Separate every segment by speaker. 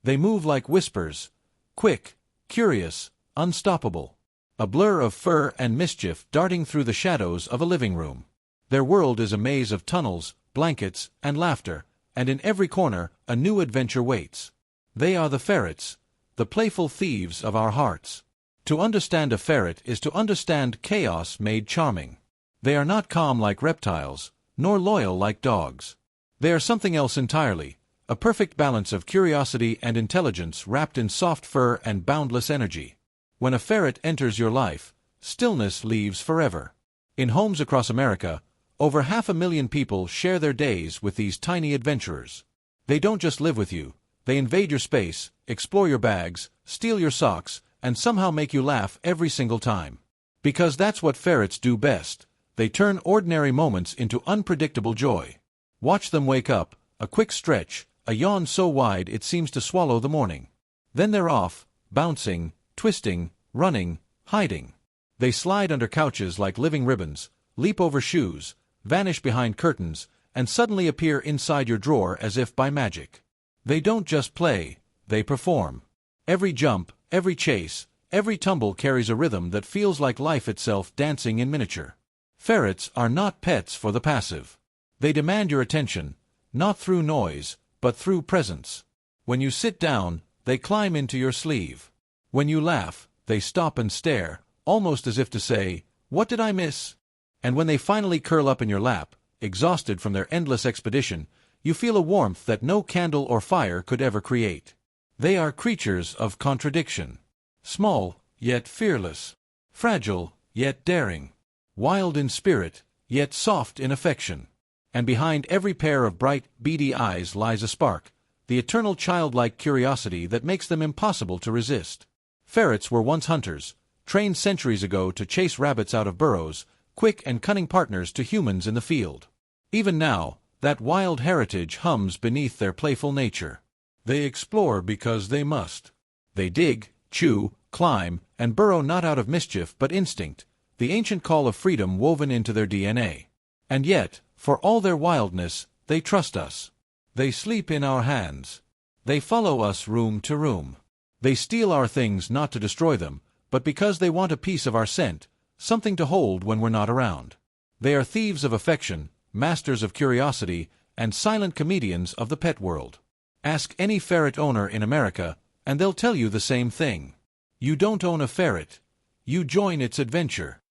Speaker 1: They move like whispers, quick, curious, unstoppable. A blur of fur and mischief darting through the shadows of a living room. Their world is a maze of tunnels, blankets, and laughter, and in every corner, a new adventure waits. They are the ferrets, the playful thieves of our hearts. To understand a ferret is to understand chaos made charming. They are not calm like reptiles, nor loyal like dogs. They are something else entirely, a perfect balance of curiosity and intelligence wrapped in soft fur and boundless energy. When a ferret enters your life, stillness leaves forever. In homes across America, over 500,000 people share their days with these tiny adventurers. They don't just live with you, they invade your space, explore your bags, steal your socks, and somehow make you laugh every single time. Because that's what ferrets do best. They turn ordinary moments into unpredictable joy. Watch them wake up, a quick stretch, a yawn so wide it seems to swallow the morning. Then they're off, bouncing, twisting, running, hiding. They slide under couches like living ribbons, leap over shoes, vanish behind curtains, and suddenly appear inside your drawer as if by magic. They don't just play, they perform. Every jump, every chase, every tumble carries a rhythm that feels like life itself dancing in miniature. Ferrets are not pets for the passive. They demand your attention, not through noise, but through presence. When you sit down, they climb into your sleeve. When you laugh, they stop and stare, almost as if to say, "What did I miss?" And when they finally curl up in your lap, exhausted from their endless expedition, you feel a warmth that no candle or fire could ever create. They are creatures of contradiction. Small, yet fearless. Fragile, yet daring. Wild in spirit, yet soft in affection. And behind every pair of bright, beady eyes lies a spark, the eternal childlike curiosity that makes them impossible to resist. Ferrets were once hunters, trained centuries ago to chase rabbits out of burrows, quick and cunning partners to humans in the field. Even now, that wild heritage hums beneath their playful nature. They explore because they must. They dig, chew, climb, and burrow not out of mischief but instinct, the ancient call of freedom woven into their DNA. And yet, for all their wildness, they trust us. They sleep in our hands. They follow us room to room. They steal our things not to destroy them, but because they want a piece of our scent, something to hold when we're not around. They are thieves of affection, masters of curiosity, and silent comedians of the pet world. Ask any ferret owner in America, and they'll tell you the same thing. You don't own a ferret. You join its adventure.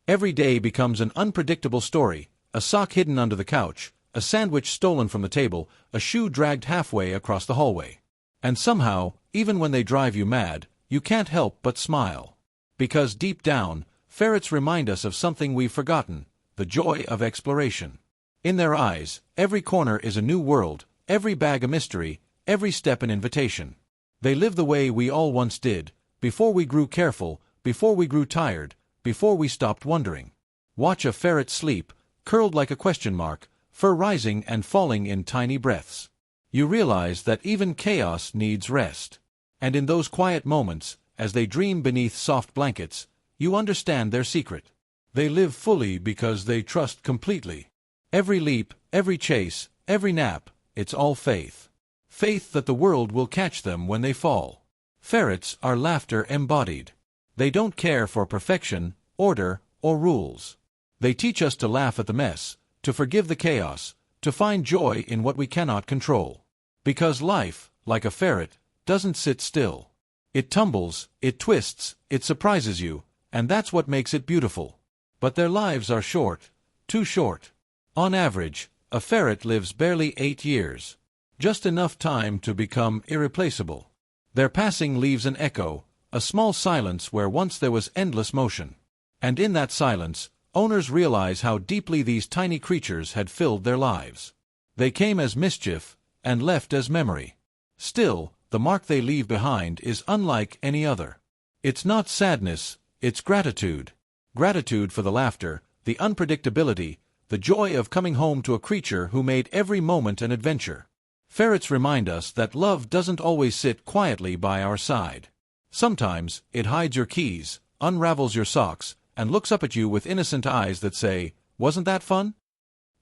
Speaker 1: Every day becomes an unpredictable story, a sock hidden under the couch, a sandwich stolen from the table, a shoe dragged halfway across the hallway. And somehow, even when they drive you mad, you can't help but smile. Because deep down, ferrets remind us of something we've forgotten, the joy of exploration. In their eyes, every corner is a new world, every bag a mystery, every step an invitation. They live the way we all once did, before we grew careful, before we grew tired, before we stopped wondering. Watch a ferret sleep, curled like a question mark, fur rising and falling in tiny breaths. You realize that even chaos needs rest. And in those quiet moments, as they dream beneath soft blankets, you understand their secret. They live fully because they trust completely. Every leap, every chase, every nap, it's all faith. Faith that the world will catch them when they fall. Ferrets are laughter embodied. They don't care for perfection, order, or rules. They teach us to laugh at the mess, to forgive the chaos, to find joy in what we cannot control. Because life, like a ferret, doesn't sit still. It tumbles, it twists, it surprises you, and that's what makes it beautiful. But their lives are short, too short. On average, a ferret lives barely 8 years. Just enough time to become irreplaceable. Their passing leaves an echo, a small silence where once there was endless motion. And in that silence, owners realize how deeply these tiny creatures had filled their lives. They came as mischief, and left as memory. Still, the mark they leave behind is unlike any other. It's not sadness, it's gratitude. Gratitude for the laughter, the unpredictability, the joy of coming home to a creature who made every moment an adventure. Ferrets remind us that love doesn't always sit quietly by our side. Sometimes, it hides your keys, unravels your socks, and looks up at you with innocent eyes that say, "Wasn't that fun?"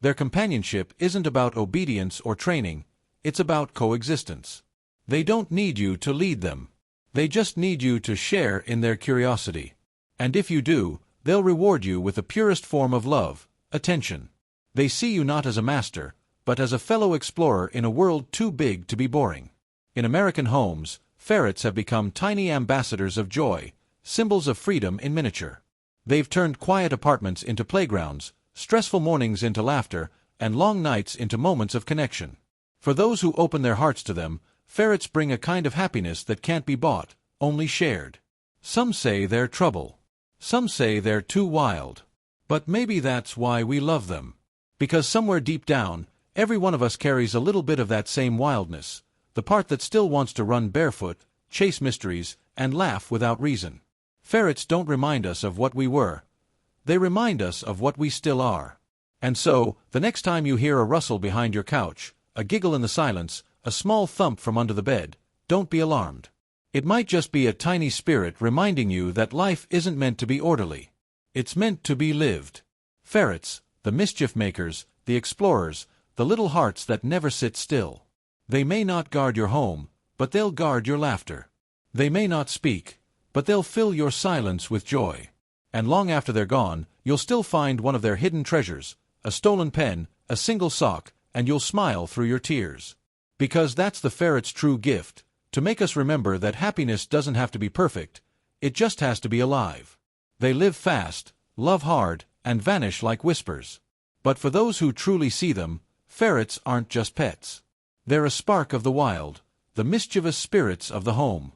Speaker 1: Their companionship isn't about obedience or training, it's about coexistence. They don't need you to lead them. They just need you to share in their curiosity. And if you do, they'll reward you with the purest form of love, attention. They see you not as a master, but as a fellow explorer in a world too big to be boring. In American homes, ferrets have become tiny ambassadors of joy, symbols of freedom in miniature. They've turned quiet apartments into playgrounds, stressful mornings into laughter, and long nights into moments of connection. For those who open their hearts to them, ferrets bring a kind of happiness that can't be bought, only shared. Some say they're trouble. Some say they're too wild. But maybe that's why we love them. Because somewhere deep down, every one of us carries a little bit of that same wildness, the part that still wants to run barefoot, chase mysteries, and laugh without reason. Ferrets don't remind us of what we were. They remind us of what we still are. And so, the next time you hear a rustle behind your couch, a giggle in the silence, a small thump from under the bed, don't be alarmed. It might just be a tiny spirit reminding you that life isn't meant to be orderly. It's meant to be lived. Ferrets, the mischief makers, the explorers, the little hearts that never sit still. They may not guard your home, but they'll guard your laughter. They may not speak, but they'll fill your silence with joy. And long after they're gone, you'll still find one of their hidden treasures, a stolen pen, a single sock, and you'll smile through your tears. Because that's the ferret's true gift, to make us remember that happiness doesn't have to be perfect, it just has to be alive. They live fast, love hard, and vanish like whispers. But for those who truly see them, ferrets aren't just pets. They're a spark of the wild, the mischievous spirits of the home.